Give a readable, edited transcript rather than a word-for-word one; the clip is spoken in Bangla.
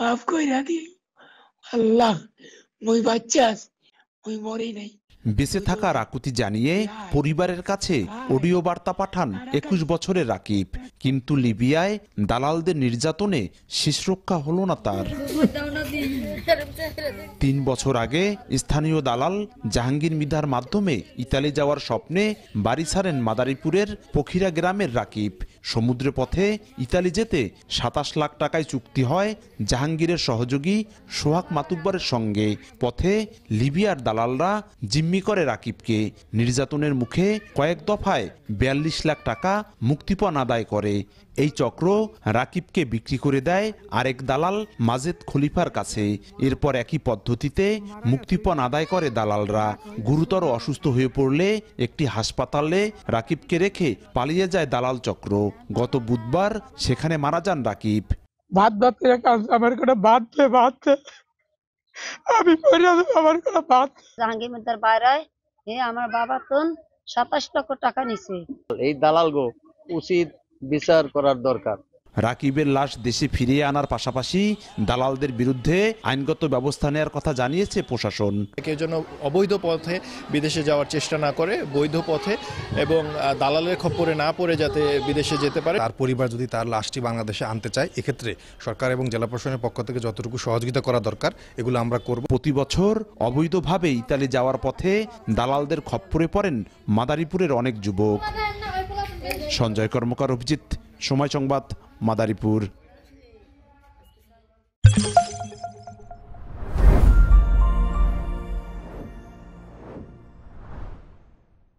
মাফ কইরা দিই আল্লাহ, মুই বাচ্চা মুই মরি নাই। বেঁচে থাকার আকুতি জানিয়ে পরিবারের কাছে অডিও বার্তা পাঠান 21 বছরের রাকিব। কিন্তু লিবিয়ায় দালালদের নির্যাতনে শেষরক্ষা হলো না তার। 3 বছর আগে স্থানীয় দালাল জাহাঙ্গীর মৃধার মাধ্যমে ইতালি যাওয়ার স্বপ্নে বাড়ি ছাড়েন মাদারীপুরের পখিরা গ্রামের রাকিব। সমুদ্র পথে ইতালি যেতে 27 লাখ টাকায় চুক্তি হয় জাহাঙ্গীরের সহযোগী সোহাগ মাতুব্বরের সঙ্গে। পথে লিবিয়ার দালালরা জিম্মি করে রাকিবকে। নির্যাতনের মুখে কয়েক দফায় 42 লাখ টাকা মুক্তিপণ আদায় করে। এই চক্র রাকিবকে বিক্রি করে দেয় আরেক দালাল মাজেদ খলিফার কাছে। এরপর একই পদ্ধতিতে মুক্তিপণ আদায় করে দালালরা। গুরুতর অসুস্থ হয়ে পড়লে একটি হাসপাতালে রাকিবকে রেখে পালিয়ে যায় দালাল চক্র। গত বুধবার সেখানে মারা যান রাকিব। ভাত আমার কোনো ভাত আমি আমার কোনো ভাত। জাহাঙ্গীর মিদ্দার বাইরে আমার বাবা তো 27 লক্ষ টাকা নিছে। এই দালালগো উচিত বিচার করার দরকার। রাকিবের লাশ দেশে ফিরিয়ে আনার পাশাপাশি দালালদের বিরুদ্ধে আইনগত ব্যবস্থা নেওয়ার কথা জানিয়েছে প্রশাসন। কেউ যেন অবৈধ পথে বিদেশে যাওয়ার চেষ্টা না করে, বৈধ পথে এবং দালালের খপ্পরে না পড়ে যাতে বিদেশে যেতে পারে। তার পরিবার যদি তার লাশটি বাংলাদেশে আনতে চায়, এক্ষেত্রে সরকার এবং জেলা প্রশাসনের পক্ষ থেকে যতটুকু সহযোগিতা করা দরকার এগুলো আমরা করব। প্রতি বছর অবৈধভাবে ইতালি যাওয়ার পথে দালালদের খপ্পরে পড়েন মাদারীপুরের অনেক যুবক। সঞ্জয় কর্মকার, অভিজিৎ, সময় সংবাদ, মাদারীপুর।